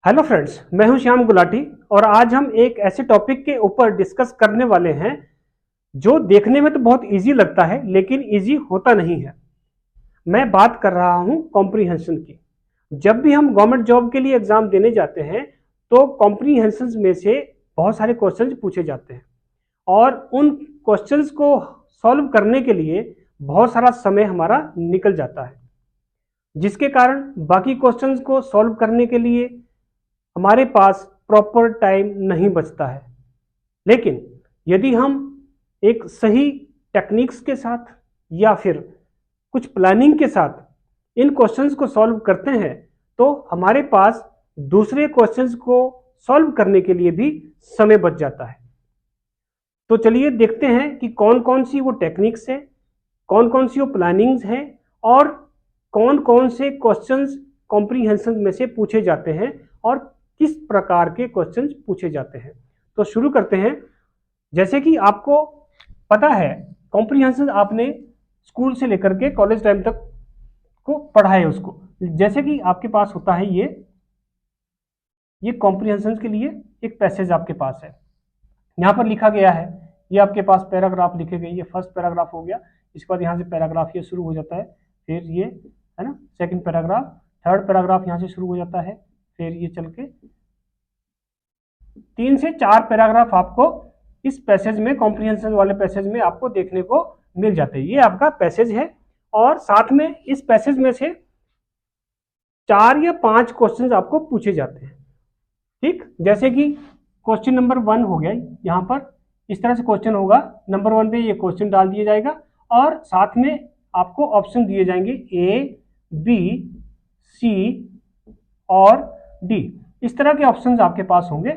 Hello friends, मैं हूं श्याम गुलाटी और आज हम एक ऐसे टॉपिक के ऊपर डिस्कस करने वाले हैं जो देखने में तो बहुत इजी लगता है लेकिन इजी होता नहीं है। मैं बात कर रहा हूं कॉम्प्रीहेंशन की। जब भी हम गवर्नमेंट जॉब के लिए एग्जाम देने जाते हैं तो कॉम्प्रीहेंशन में से बहुत सारे क्वेश्चंस पूछे जाते हैं और उन क्वेश्चंस को सॉल्व करने के लिए बहुत सारा समय हमारा निकल जाता है, जिसके कारण बाकी क्वेश्चंस को सॉल्व करने के लिए हमारे पास प्रॉपर टाइम नहीं बचता है। लेकिन यदि हम एक सही टेक्निक्स के साथ या फिर कुछ प्लानिंग के साथ इन क्वेश्चंस को सॉल्व करते हैं तो हमारे पास दूसरे क्वेश्चंस को सॉल्व करने के लिए भी समय बच जाता है। तो चलिए देखते हैं कि कौन कौन सी वो टेक्निक्स है, कौन कौन सी वो प्लानिंग्स हैं और कौन कौन से क्वेश्चंस कॉम्प्रीहेंशन में से पूछे जाते हैं और किस प्रकार के क्वेश्चंस पूछे जाते हैं। तो शुरू करते हैं। जैसे कि आपको पता है, कॉम्प्रीहेंशन आपने स्कूल से लेकर के कॉलेज टाइम तक को पढ़ा है उसको। जैसे कि आपके पास होता है ये कॉम्प्रीहेंशन के लिए एक पैसेज आपके पास है, यहाँ पर लिखा गया है। ये आपके पास पैराग्राफ लिखे गए, ये फर्स्ट पैराग्राफ हो गया। इसके बाद यहाँ से पैराग्राफ ये शुरू हो जाता है, फिर ये है ना सेकंड पैराग्राफ, थर्ड पैराग्राफ यहाँ से शुरू हो जाता है, फिर ये चल के 3 से 4 पैराग्राफ आपको इस पैसेज में, कॉम्प्रीहेंशन वाले पैसेज में आपको देखने को मिल जाते हैं। ये आपका पैसेज है और साथ में इस पैसेज में से 4 या 5 क्वेश्चन आपको पूछे जाते हैं। ठीक, जैसे कि क्वेश्चन नंबर 1 हो गया, यहाँ पर इस तरह से क्वेश्चन होगा। नंबर 1 पे ये क्वेश्चन डाल दिया जाएगा और साथ में आपको ऑप्शन दिए जाएंगे ए, बी, सी और डी। इस तरह के ऑप्शंस आपके पास होंगे।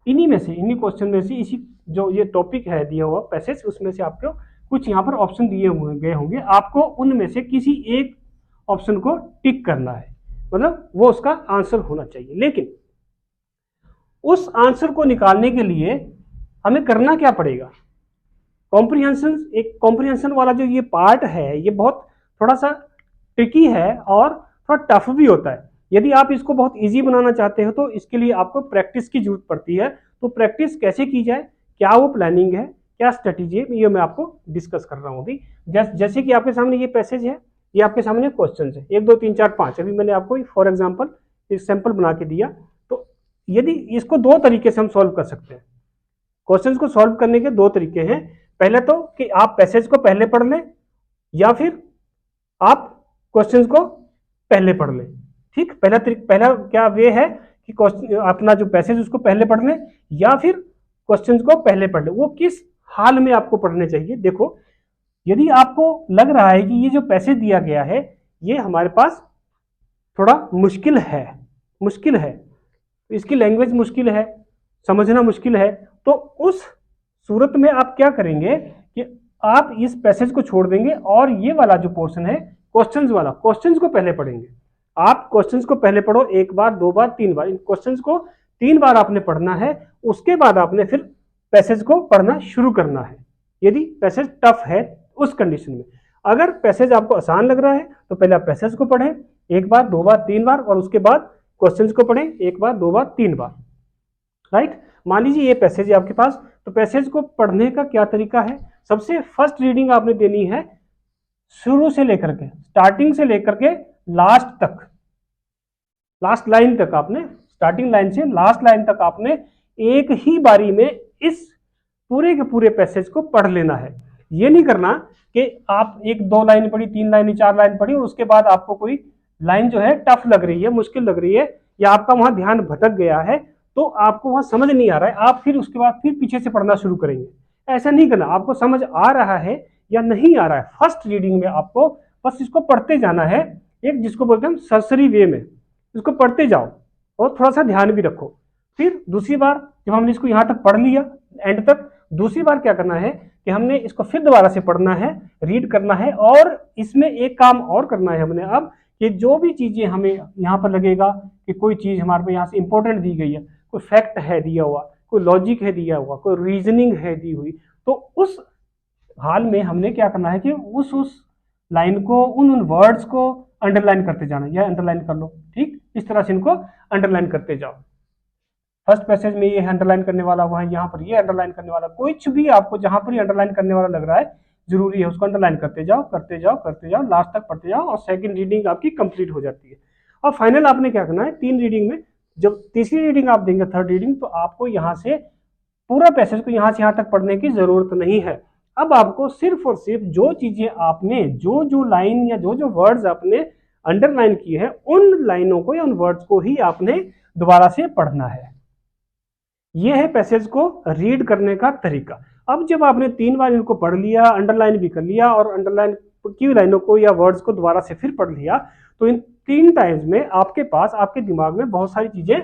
इन्हीं में से, इन्हीं क्वेश्चन में से, इसी जो ये टॉपिक है दिया हुआ पैसेज, उसमें से आपको कुछ यहाँ पर ऑप्शन दिए हुए गए होंगे। आपको उनमें से किसी एक ऑप्शन को टिक करना है, मतलब वो उसका आंसर होना चाहिए। लेकिन उस आंसर को निकालने के लिए हमें करना क्या पड़ेगा? कॉम्प्रीहेंशन वाला जो ये पार्ट है, ये बहुत थोड़ा सा ट्रिकी है और थोड़ा टफ भी होता है। यदि आप इसको बहुत इजी बनाना चाहते हो तो इसके लिए आपको प्रैक्टिस की जरूरत पड़ती है। तो प्रैक्टिस कैसे की जाए, क्या वो प्लानिंग है, क्या स्ट्रेटेजी है, ये मैं आपको डिस्कस कर रहा हूँ अभी। जैसे कि आपके सामने ये पैसेज है, ये आपके सामने क्वेश्चन है 1 2 3 4 5। अभी मैंने आपको फॉर एग्जाम्पल एक सैंपल बना के दिया। तो यदि इसको 2 तरीके से हम सॉल्व कर सकते हैं। क्वेश्चंस को सॉल्व करने के 2 तरीके हैं। पहले तो कि आप पैसेज को पहले पढ़ लें या फिर आप क्वेश्चंस को पहले पढ़ लें। ठीक, पहला क्या वे है कि अपना जो पैसेज उसको पहले पढ़ लें या फिर क्वेश्चंस को पहले पढ़ लें। वो किस हाल में आपको पढ़ने चाहिए? देखो, यदि आपको लग रहा है कि ये जो पैसेज दिया गया है ये हमारे पास थोड़ा मुश्किल है, इसकी लैंग्वेज मुश्किल है, समझना मुश्किल है, तो उस सूरत में आप क्या करेंगे कि आप इस पैसेज को छोड़ देंगे और ये वाला जो पोर्शन है क्वेश्चंस वाला, क्वेश्चंस को पहले पढ़ेंगे। आप क्वेश्चंस को पहले पढ़ो, 1 बार 2 बार 3 बार। इन क्वेश्चंस को 3 बार आपने पढ़ना है, उसके बाद आपने फिर पैसेज को पढ़ना शुरू करना है। यदि पैसेज टफ है उस कंडीशन में। अगर पैसेज आपको आसान लग रहा है तो पहले आप पैसेज को पढ़ें 1 बार 2 बार 3 बार और उसके बाद क्वेश्चंस को पढ़ें 1 बार 2 बार 3 बार। राइट, मान लीजिए ये पैसेज है आपके पास। तो पैसेज को पढ़ने का क्या तरीका है? सबसे फर्स्ट रीडिंग आपने देनी है शुरू से लेकर के, स्टार्टिंग से लेकर के लास्ट तक, लास्ट लाइन तक आपने, स्टार्टिंग लाइन से लास्ट लाइन तक आपने एक ही बारी में इस पूरे के पूरे पैसेज को पढ़ लेना है। ये नहीं करना कि आप 1 2 लाइन पढ़ी, 3 लाइन 4 लाइन पढ़ी और उसके बाद आपको कोई लाइन जो है टफ लग रही है, मुश्किल लग रही है, या आपका वहां ध्यान भटक गया है तो आपको वहां समझ नहीं आ रहा है, आप फिर उसके बाद फिर पीछे से पढ़ना शुरू करेंगे। ऐसा नहीं करना। आपको समझ आ रहा है या नहीं आ रहा है, फर्स्ट रीडिंग में आपको बस इसको पढ़ते जाना है, एक जिसको बोलते हैं सरसरी वे में, इसको पढ़ते जाओ और थोड़ा सा ध्यान भी रखो। फिर दूसरी बार जब हमने इसको यहाँ तक पढ़ लिया एंड तक, दूसरी बार क्या करना है कि हमने इसको फिर दोबारा से पढ़ना है, रीड करना है। और इसमें एक काम और करना है हमने अब, कि जो भी चीजें हमें यहाँ पर लगेगा कि कोई चीज हमारे पे यहाँ से इंपॉर्टेंट दी गई है, कोई फैक्ट है दिया हुआ, कोई लॉजिक है दिया हुआ, कोई रीजनिंग है दी हुई, तो उस हाल में हमने क्या करना है कि उस लाइन को, उन वर्ड्स को अंडरलाइन करते जाना, या अंडरलाइन कर लो, ठीक, इस तरह से इनको अंडरलाइन करते जाओ। फर्स्ट पैसेज में ये अंडरलाइन करने वाला, वहां यहाँ पर ये अंडरलाइन करने वाला, कुछ भी आपको जहां पर अंडरलाइन करने वाला लग रहा है जरूरी है उसको अंडरलाइन करते जाओ करते जाओ करते जाओ, लास्ट तक पढ़ते जाओ, और सेकंड रीडिंग आपकी कंप्लीट हो जाती है। और फाइनल आपने क्या करना है, 3 रीडिंग में जब तीसरी रीडिंग आप देंगे, थर्ड रीडिंग, तो आपको यहाँ से पूरा पैसेज को यहाँ से यहाँ तक पढ़ने की जरूरत नहीं है। अब आपको सिर्फ और सिर्फ जो चीजें आपने, जो जो लाइन या जो जो वर्ड्स आपने अंडरलाइन किए हैं, उन लाइनों को या उन वर्ड्स को ही आपने दोबारा से पढ़ना है। यह है पैसेज को रीड करने का तरीका। अब जब आपने 3 बार इनको पढ़ लिया, अंडरलाइन भी कर लिया, और अंडरलाइन की लाइनों को या वर्ड्स को दोबारा से फिर पढ़ लिया, तो इन 3 टाइम्स में आपके पास, आपके दिमाग में बहुत सारी चीजें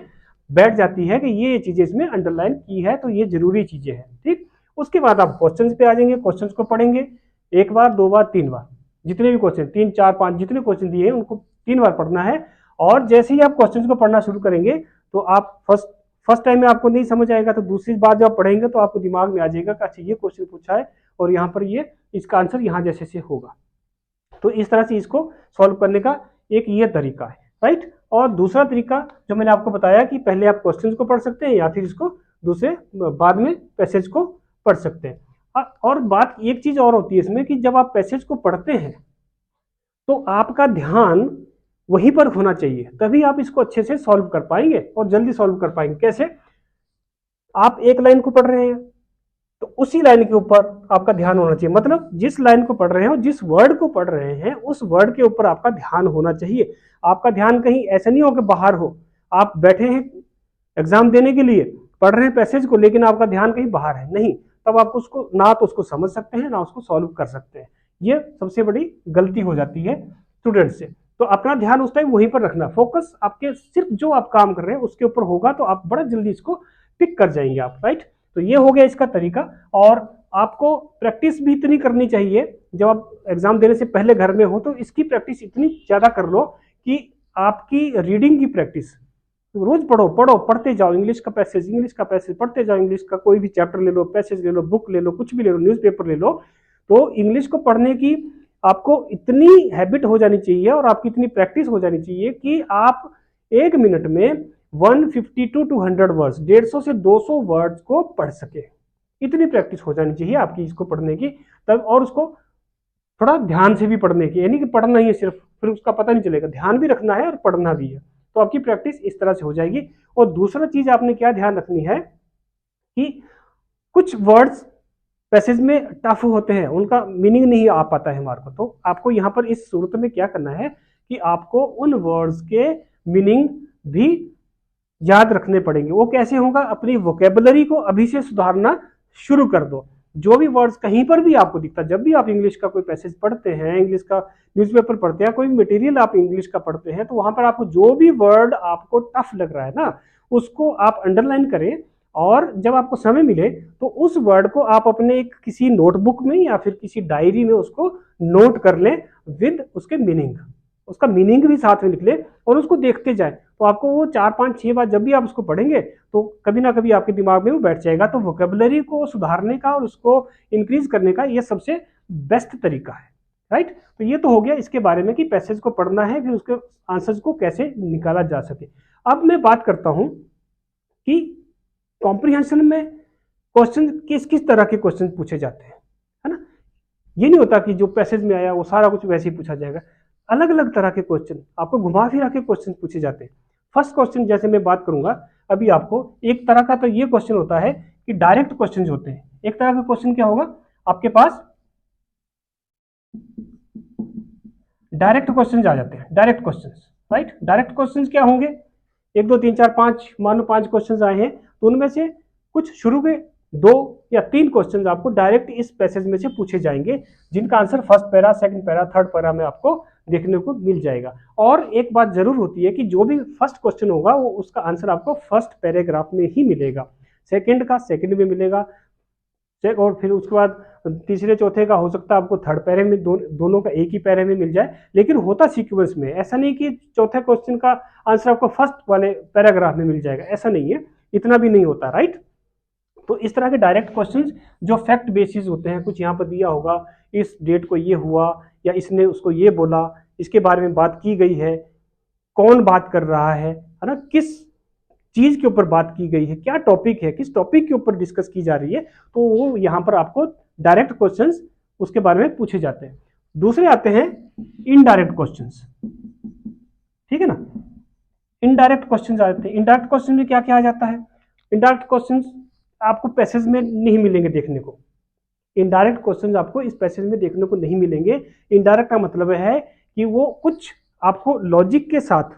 बैठ जाती है कि ये चीजें इसमें अंडरलाइन की है, तो ये जरूरी चीजें हैं, ठीक। उसके बाद आप क्वेश्चंस पे आ जाएंगे, क्वेश्चंस को पढ़ेंगे 1 बार 2 बार 3 बार, जितने भी क्वेश्चन 3 4 5 जितने क्वेश्चन दिए हैं उनको 3 बार पढ़ना है। और जैसे ही आप क्वेश्चंस को पढ़ना शुरू करेंगे तो आप फर्स्ट टाइम में आपको नहीं समझ आएगा, तो दूसरी बार जब आप पढ़ेंगे तो आपको दिमाग में आ जाएगा कि अच्छा ये क्वेश्चन पूछा है और यहाँ पर ये इसका आंसर यहाँ जैसे से होगा। तो इस तरह से इसको सॉल्व करने का एक ये तरीका है, राइट। और दूसरा तरीका जो मैंने आपको बताया कि पहले आप क्वेश्चन को पढ़ सकते हैं या फिर इसको दूसरे बाद में पैसेज को पढ़ सकते हैं। और बात एक चीज और होती है इसमें कि जब आप पैसेज को पढ़ते हैं तो आपका ध्यान वहीं पर होना चाहिए, तभी आप इसको अच्छे से सॉल्व कर पाएंगे और जल्दी सॉल्व कर पाएंगे। कैसे? आप एक लाइन को पढ़ रहे हैं तो उसी लाइन के ऊपर आपका ध्यान होना चाहिए, मतलब जिस लाइन को पढ़ रहे हैं, जिस वर्ड को पढ़ रहे हैं, उस वर्ड के ऊपर आपका ध्यान होना चाहिए। आपका ध्यान कहीं ऐसा नहीं हो कि बाहर हो, आप बैठे हैं एग्जाम देने के लिए, पढ़ रहे हैं पैसेज को, लेकिन आपका ध्यान कहीं बाहर है, नहीं, तब आप उसको ना तो उसको समझ सकते हैं ना उसको सॉल्व कर सकते हैं। ये सबसे बड़ी गलती हो जाती है स्टूडेंट से। तो अपना ध्यान उस टाइम वहीं पर रखना, फोकस आपके सिर्फ जो आप काम कर रहे हैं उसके ऊपर होगा, तो आप बड़ा जल्दी इसको पिक कर जाएंगे आप, राइट। तो ये हो गया इसका तरीका। और आपको प्रैक्टिस भी इतनी करनी चाहिए, जब आप एग्जाम देने से पहले घर में हो तो इसकी प्रैक्टिस इतनी ज्यादा कर लो कि आपकी रीडिंग की प्रैक्टिस रोज पढ़ो पढ़ो पढ़ते जाओ, इंग्लिश का पैसेज पढ़ते जाओ, इंग्लिश का कोई भी चैप्टर ले लो, पैसेज ले लो, बुक ले लो, कुछ भी ले लो, न्यूज़पेपर ले लो। तो इंग्लिश को पढ़ने की आपको इतनी हैबिट हो जानी चाहिए और आपकी इतनी प्रैक्टिस हो जानी चाहिए कि आप 1 मिनट में 150 to 200 वर्ड्स, 150 से 200 वर्ड्स को पढ़ सके। इतनी प्रैक्टिस हो जानी चाहिए आपकी इसको पढ़ने की, तब, और उसको थोड़ा ध्यान से भी पढ़ने की, यानी कि पढ़ना ही है सिर्फ, फिर उसका पता नहीं चलेगा, ध्यान भी रखना है और पढ़ना भी है, तो आपकी प्रैक्टिस इस तरह से हो जाएगी। और दूसरा चीज आपने क्या ध्यान रखनी है कि कुछ वर्ड्स पैसेज में टफ होते हैं, उनका मीनिंग नहीं आ पाता है हमारे को, तो आपको यहाँ पर इस सूरत में क्या करना है कि आपको उन वर्ड्स के मीनिंग भी याद रखने पड़ेंगे। वो कैसे होगा? अपनी वोकेबलरी को अभी से सुधारना शुरू कर दो। जो भी वर्ड्स कहीं पर भी आपको दिखता, जब भी आप इंग्लिश का कोई पैसेज पढ़ते हैं, इंग्लिश का न्यूज़पेपर पढ़ते हैं, कोई मटेरियल आप इंग्लिश का पढ़ते हैं, तो वहां पर आपको जो भी वर्ड आपको टफ लग रहा है ना, उसको आप अंडरलाइन करें, और जब आपको समय मिले तो उस वर्ड को आप अपने एक किसी नोटबुक में या फिर किसी डायरी में उसको नोट कर लें विद उसके मीनिंग, उसका मीनिंग भी साथ में लिख ले और उसको देखते जाए, तो आपको वो 4 5 6 बार जब भी आप उसको पढ़ेंगे तो कभी ना कभी आपके दिमाग में वो बैठ जाएगा। तो वोकेबलरी को सुधारने का और उसको इंक्रीज करने का ये सबसे बेस्ट तरीका है, राइट। तो ये तो हो गया इसके बारे में कि पैसेज को पढ़ना है, फिर उसके आंसर्स को कैसे निकाला जा सके। अब मैं बात करता हूं कि कॉम्प्रिहेंशन में क्वेश्चन किस किस तरह के क्वेश्चन पूछे जाते हैं, है ना। ये नहीं होता कि जो पैसेज में आया वो सारा कुछ वैसे ही पूछा जाएगा, अलग अलग तरह के क्वेश्चन आपको घुमा फिरा के क्वेश्चन पूछे जाते हैं। फर्स्ट क्वेश्चन जैसे मैं बात करूंगा अभी आपको, एक तरह का तो ये क्वेश्चन होता है कि डायरेक्ट क्वेश्चन होते हैं। एक तरह का क्वेश्चन क्या होगा आपके पास, डायरेक्ट क्वेश्चन आ जाते हैं, direct question, right. Direct question क्या होंगे? 1 2 3 4 5, मान लो 5 क्वेश्चन आए हैं, तो उनमें से कुछ शुरू के 2 या 3 क्वेश्चन आपको डायरेक्ट इस पैसेज में से पूछे जाएंगे, जिनका answer first para, second para, third para में आपको देखने को मिल जाएगा। और एक बात जरूर होती है कि जो भी फर्स्ट क्वेश्चन होगा वो उसका आंसर आपको फर्स्ट पैराग्राफ में ही मिलेगा, सेकंड का सेकंड में मिलेगा, और फिर उसके बाद तीसरे चौथे का हो सकता है आपको थर्ड पैरे में, दोनों का एक ही पैरे में मिल जाए, लेकिन होता सीक्वेंस में। ऐसा नहीं कि चौथे क्वेश्चन का आंसर आपको फर्स्ट वाले पैराग्राफ में मिल जाएगा, ऐसा नहीं है, इतना भी नहीं होता, राइट। तो इस तरह के डायरेक्ट क्वेश्चंस जो फैक्ट बेसिस होते हैं, कुछ यहाँ पर दिया होगा इस डेट को ये हुआ या इसने उसको ये बोला, इसके बारे में बात की गई है, कौन बात कर रहा है ना, किस चीज के ऊपर बात की गई है, क्या टॉपिक है, किस टॉपिक के ऊपर डिस्कस की जा रही है, तो वो यहाँ पर आपको डायरेक्ट क्वेश्चंस उसके बारे में पूछे जाते हैं। दूसरे आते हैं इनडायरेक्ट क्वेश्चंस, ठीक है ना। इनडायरेक्ट क्वेश्चंस आते हैं। इनडायरेक्ट क्वेश्चन में क्या क्या आ जाता है? इनडायरेक्ट क्वेश्चंस आपको पैसेज में नहीं मिलेंगे देखने को। इनडायरेक्ट क्वेश्चंस आपको इस पैसेज में देखने को नहीं मिलेंगे। इनडायरेक्ट का मतलब है कि वो कुछ आपको लॉजिक के साथ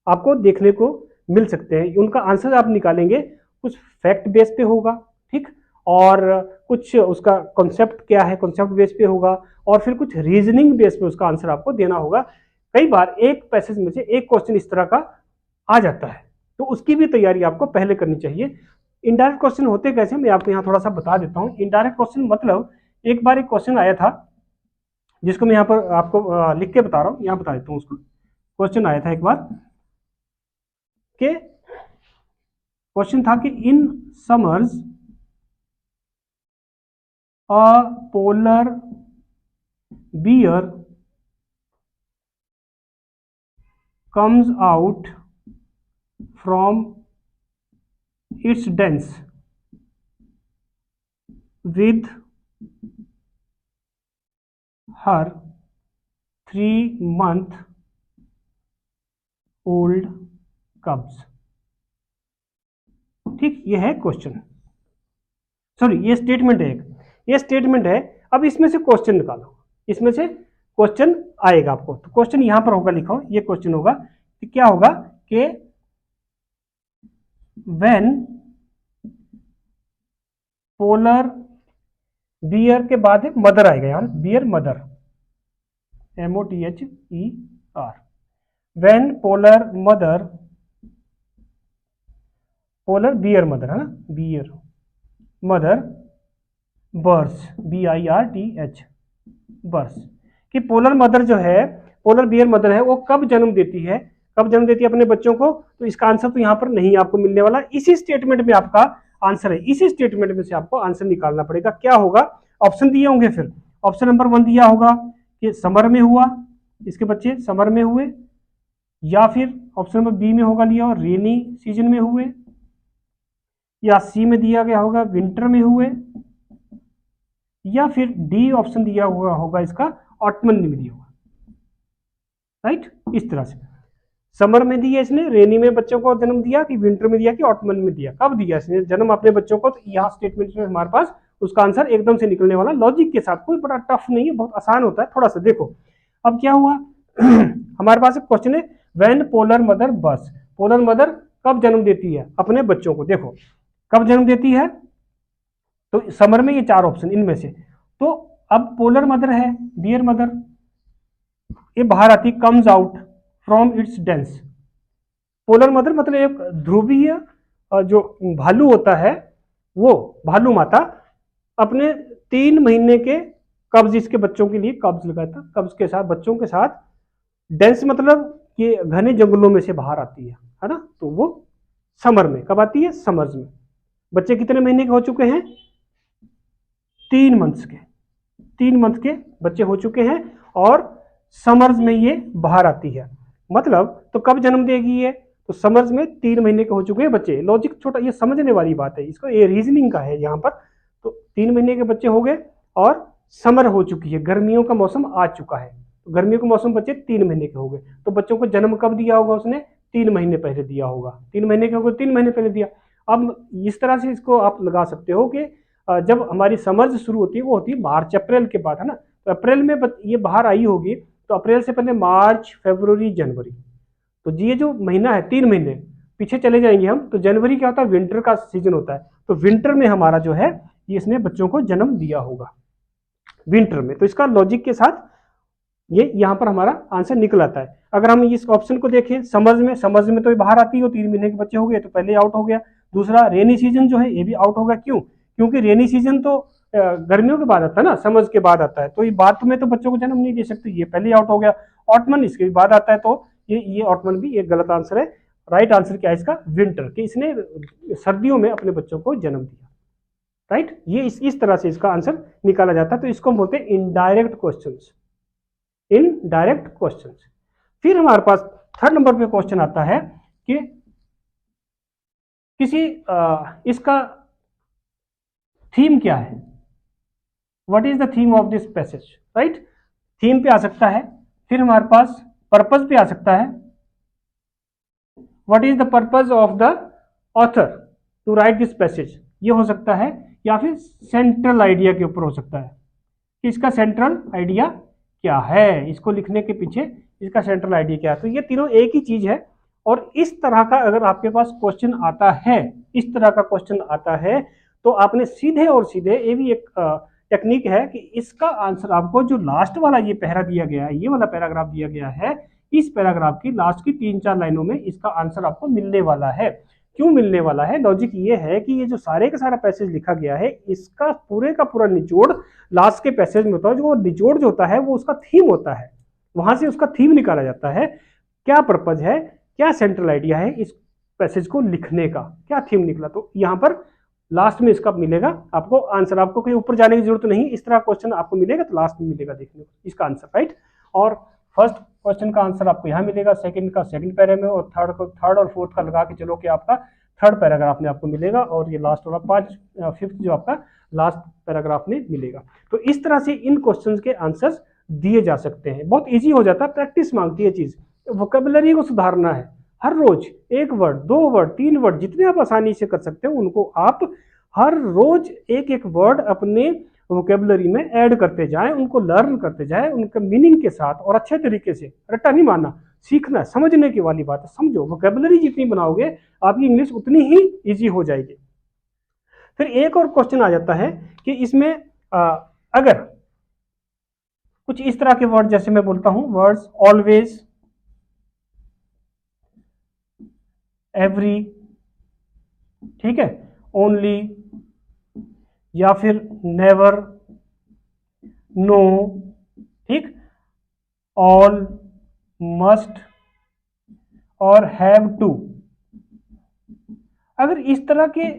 आपको देखने को मिल सकते हैं। उनका आंसर आप निकालेंगे कुछ फैक्ट बेस पे होगा, ठीक, और कुछ उसका कॉन्सेप्ट क्या है, कॉन्सेप्ट बेस पे होगा, और फिर कुछ रीजनिंग बेस पे उसका आंसर आपको देना होगा। कई बार एक पैसेज में से एक क्वेश्चन इस तरह का आ जाता है, तो उसकी भी तैयारी आपको पहले करनी चाहिए। इनडायरेक्ट क्वेश्चन होते कैसे, मैं आपको यहाँ थोड़ा सा बता देता हूँ। इनडायरेक्ट क्वेश्चन मतलब एक बार एक क्वेश्चन आया था जिसको मैं यहाँ पर आपको लिख के बता रहा हूँ, यहाँ बता देता हूँ उसको। क्वेश्चन आया था एक बार कि क्वेश्चन था कि in summers a polar bear comes out from its dens with her 3-month-old cubs। ठीक, ये है क्वेश्चन, सॉरी ये स्टेटमेंट है, एक ये स्टेटमेंट है। अब इसमें से क्वेश्चन निकालो, इसमें से क्वेश्चन आएगा आपको। तो क्वेश्चन यहां पर होगा, लिखो ये क्वेश्चन होगा कि क्या होगा कि व्हेन पोलर बियर के बाद एक मदर आएगा यार, beer mother, MOTHER, when polar mother, polar bear mother है ना, बियर मदर बर्स, BIRTH, बर्स, कि पोलर मदर जो है, पोलर बियर मदर है, वो कब जन्म देती है, कब जन्म देती है अपने बच्चों को। तो इसका आंसर तो यहाँ पर नहीं आपको मिलने वाला, इसी स्टेटमेंट में आपका आंसर है। इसी स्टेटमेंट में से आपको आंसर निकालना पड़ेगा। क्या होगा, ऑप्शन दिए होंगे, फिर ऑप्शन नंबर 1 दिया होगा कि समर में हुआ, इसके बच्चे समर में हुए, या फिर ऑप्शन नंबर बी में होगा लिया और रेनी सीजन में हुए, या सी में दिया गया होगा विंटर में हुए, या फिर डी ऑप्शन दिया हुआ होगा इसका ऑटमन में दिया होगा। राइट, इस तरह से समर में दिया इसने, रेनी में बच्चों को जन्म दिया, कि विंटर में दिया, कि ऑटमन में दिया, कब दिया इसने जन्म अपने बच्चों को। तो यहाँ स्टेटमेंट में हमारे पास उसका आंसर एकदम से निकलने वाला, लॉजिक के साथ, कोई बड़ा टफ नहीं है, बहुत आसान होता है थोड़ा सा। देखो अब क्या हुआ हमारे पास एक क्वेश्चन है, when polar mother birth, polar mother कब जन्म देती है अपने बच्चों को। देखो कब जन्म देती है, तो समर में, ये 4 ऑप्शन इनमें से। तो अब पोलर मदर है, बियर मदर, ये बाहर आती, comes out from its dense. Polar mother मतलब एक ध्रुवीय जो भालू होता है, वो भालू माता अपने 3 महीने के कब्ज, इसके बच्चों के लिए कब्ज लगाता, कब्ज के साथ, बच्चों के साथ, डेंस मतलब कि घने जंगलों में से बाहर आती है ना। तो वो समर में, कब आती है, समर्स में। बच्चे कितने महीने के हो चुके हैं, 3 मंथ्स के, 3 मंथ के बच्चे हो चुके हैं, और समर्स में ये बाहर आती है। मतलब तो कब जन्म देगी ये, तो समर्स में 3 महीने के हो चुके हैं बच्चे। लॉजिक छोटा, ये समझने वाली बात है, इसको ये रीजनिंग का है यहाँ पर। तो 3 महीने के बच्चे हो गए और समर हो चुकी है, गर्मियों का मौसम आ चुका है। तो गर्मियों का मौसम, बच्चे 3 महीने के हो गए, तो बच्चों को जन्म कब दिया होगा उसने, 3 महीने पहले दिया होगा। 3 महीने के हो गए, 3 महीने पहले दिया। अब इस तरह से इसको आप लगा सकते हो कि जब हमारी समर्स शुरू होती है, वो होती है मार्च अप्रैल के बाद, है ना। तो अप्रैल में ये बाहर आई होगी, तो अप्रैल से पहले मार्च, फरवरी, जनवरी, तो ये जो महीना है 3 महीने पीछे चले जाएंगे हम, तो जनवरी क्या होता है, विंटर का सीजन होता है। तो विंटर में हमारा जो है, ये इसने बच्चों को जन्म दिया होगा विंटर में। तो इसका लॉजिक के साथ ये यहाँ पर हमारा आंसर निकल आता है। अगर हम इस ऑप्शन को देखें, समर्स में तो ये बाहर आती है, 3 महीने के बच्चे हो गए, तो पहले आउट हो गया। दूसरा रेनी सीजन जो है, ये भी आउट हो गया। क्यों, क्योंकि रेनी सीजन तो गर्मियों के बाद आता है ना, समर्स के बाद आता है, तो ये बाद में तो बच्चों को जन्म नहीं दे सकते, ये पहले आउट हो गया। ऑटमन इसके बाद आता है, तो ये ऑटमन भी एक गलत आंसर है। राइट आंसर क्या है इसका, विंटर, कि इसने सर्दियों में अपने बच्चों को जन्म दिया। राइट। ये इस तरह से इसका आंसर निकाला जाता है, तो इसको हम बोलते हैं इनडायरेक्ट क्वेश्चंस, इनडायरेक्ट क्वेश्चंस। फिर हमारे पास थर्ड नंबर पे क्वेश्चन आता है कि किसी इसका थीम क्या है, what is the theme of this passage, right. Theme पे आ सकता है, फिर हमारे पास पर्पज पे आ सकता है, what is the purpose of the author to write this passage, ये हो सकता है, या फिर सेंट्रल आइडिया के ऊपर हो सकता है कि इसका सेंट्रल आइडिया क्या है, इसको लिखने के पीछे इसका सेंट्रल आइडिया क्या है। तो ये तीनों एक ही चीज है, और इस तरह का अगर आपके पास क्वेश्चन आता है, इस तरह का क्वेश्चन आता है, तो आपने सीधे और सीधे, ये भी एक टेक्निक है कि इसका आंसर आपको जो लास्ट वाला ये पैरा दिया गया है, ये वाला पैराग्राफ दिया गया है, इस पैराग्राफ की लास्ट की 3-4 लाइनों में इसका आंसर आपको मिलने वाला है। क्यों मिलने वाला है? लॉजिक ये है कि ये जो सारे का सारा पैसेज लिखा गया है, इसका पूरे का पूरा निचोड़ लास्ट के पैसेज में होता है। जो निचोड़ जो होता है वो उसका थीम होता है, वहां से उसका थीम निकाला जाता है, क्या पर्पज है, क्या सेंट्रल आइडिया है इस पैसेज को लिखने का, क्या थीम निकला। तो यहाँ पर लास्ट में इसका मिलेगा आपको आंसर, आपको कहीं ऊपर जाने की जरूरत नहीं, इस तरह क्वेश्चन आपको मिलेगा तो लास्ट में मिलेगा देखने को इसका आंसर, राइट। और फर्स्ट क्वेश्चन का आंसर आपको यहाँ मिलेगा, सेकंड का सेकंड पैरा में, और थर्ड और फोर्थ का लगा के चलो कि आपका थर्ड पैराग्राफ में आपको मिलेगा, और ये लास्ट वाला फिफ्थ जो आपका लास्ट पैराग्राफ में मिलेगा। तो इस तरह से इन क्वेश्चंस के आंसर्स दिए जा सकते हैं, बहुत इजी हो जाता है, प्रैक्टिस मांगती है चीज। वोकेबुलरी को सुधारना है, हर रोज 1 वर्ड 2 वर्ड 3 वर्ड जितने आप आसानी से कर सकते हो उनको आप हर रोज एक एक वर्ड अपने वोकेबुलरी में ऐड करते जाएं, उनको लर्न करते जाएं, उनके मीनिंग के साथ और अच्छे तरीके से। रट्टा नहीं मारना, सीखना, समझने की वाली बात है, समझो। वोकेबुलरी जितनी बनाओगे आपकी इंग्लिश उतनी ही इजी हो जाएगी। फिर एक और क्वेश्चन आ जाता है कि इसमें अगर कुछ इस तरह के वर्ड, जैसे मैं बोलता हूं वर्ड्स ऑलवेज, एवरी, ठीक है, ओनली, या फिर नेवर, नो, ठीक, ऑल, मस्ट और हैव टू। अगर इस तरह के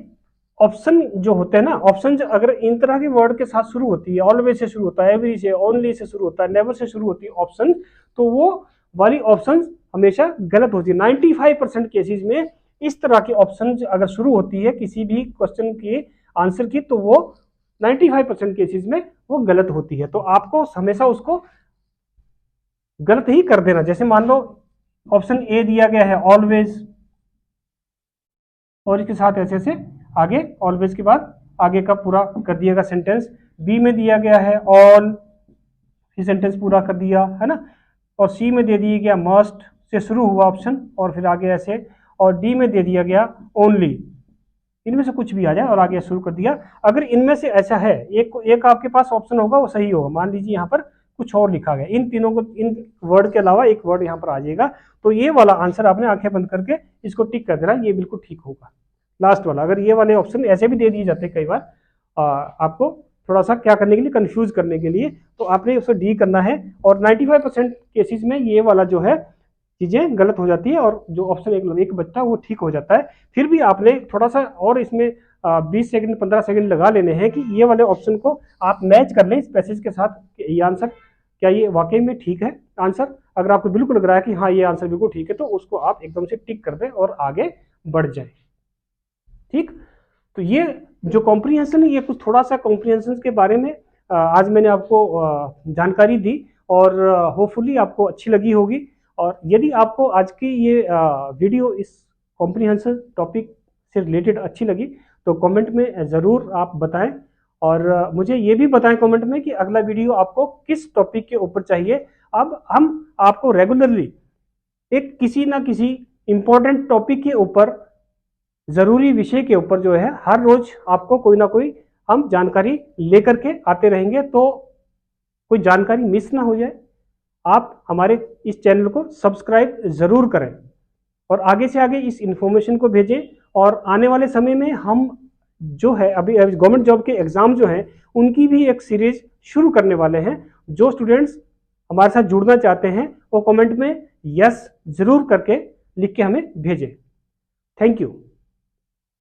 ऑप्शन जो होते हैं ना, ऑप्शन अगर इन तरह के वर्ड के साथ शुरू होती है, ऑलवेज से शुरू होता है, एवरी से, ओनली से शुरू होता है, नेवर से शुरू होती है ऑप्शन, तो वो वाली ऑप्शन हमेशा गलत होती है। 95% केसेस में इस तरह के ऑप्शन अगर शुरू होती है किसी भी क्वेश्चन के आंसर की, तो वो 95% केसेस में वो गलत होती है। तो आपको हमेशा उसको गलत ही कर देना। जैसे मान लो ऑप्शन ए दिया गया है ऑलवेज, और इसके साथ ऐसे से आगे ऑलवेज के बाद आगे का पूरा कर दिएगा सेंटेंस। बी में दिया गया है ऑल, फिर सेंटेंस पूरा कर दिया, है ना। और सी में दे दिया गया मस्ट से शुरू हुआ ऑप्शन और फिर आगे ऐसे, और डी में दे दिया गया ओनली, इनमें से कुछ भी आ जाए और आगे शुरू कर दिया। अगर इनमें से ऐसा है, एक आपके पास ऑप्शन होगा वो सही होगा, मान लीजिए यहाँ पर कुछ और लिखा गया, इन तीनों को, इन वर्ड के अलावा एक वर्ड यहाँ पर आ जाएगा, तो ये वाला आंसर आपने आंखें बंद करके इसको टिक कर देना, ये बिल्कुल ठीक होगा लास्ट वाला। अगर ये वाले ऑप्शन ऐसे भी दे दिए जाते हैं कई बार आपको थोड़ा सा क्या करने के लिए, कंफ्यूज करने के लिए, तो आपने उसको डी करना है। और 95% केसेस में ये वाला जो है चीजें गलत हो जाती है, और जो ऑप्शन एक बचता है वो ठीक हो जाता है। फिर भी आपने थोड़ा सा और इसमें 20 सेकंड 15 सेकंड लगा लेने हैं कि ये वाले ऑप्शन को आप मैच कर लें इस पैसेज के साथ, ये आंसर क्या ये वाकई में ठीक है आंसर। अगर आपको बिल्कुल लग रहा है कि हाँ ये आंसर बिल्कुल ठीक है, तो उसको आप एकदम से टिक कर दें और आगे बढ़ जाए, ठीक। तो ये जो कॉम्प्रिहेंशन है, ये कुछ थोड़ा सा कॉम्प्रिहेंशन के बारे में आज मैंने आपको जानकारी दी, और होपफुली आपको अच्छी लगी होगी। और यदि आपको आज की ये वीडियो इस कॉम्प्रिहेंशन टॉपिक से रिलेटेड अच्छी लगी तो कमेंट में ज़रूर आप बताएं, और मुझे ये भी बताएं कमेंट में कि अगला वीडियो आपको किस टॉपिक के ऊपर चाहिए। अब हम आपको रेगुलरली एक किसी ना किसी इम्पोर्टेंट टॉपिक के ऊपर, ज़रूरी विषय के ऊपर जो है, हर रोज आपको कोई ना कोई हम जानकारी लेकर के आते रहेंगे, तो कोई जानकारी मिस ना हो जाए। आप हमारे इस चैनल को सब्सक्राइब ज़रूर करें और आगे से आगे इस इंफॉर्मेशन को भेजें। और आने वाले समय में हम जो है अभी गवर्नमेंट जॉब के एग्ज़ाम जो हैं उनकी भी एक सीरीज शुरू करने वाले हैं। जो स्टूडेंट्स हमारे साथ जुड़ना चाहते हैं वो कमेंट में यस ज़रूर करके लिख के हमें भेजें। Thank you.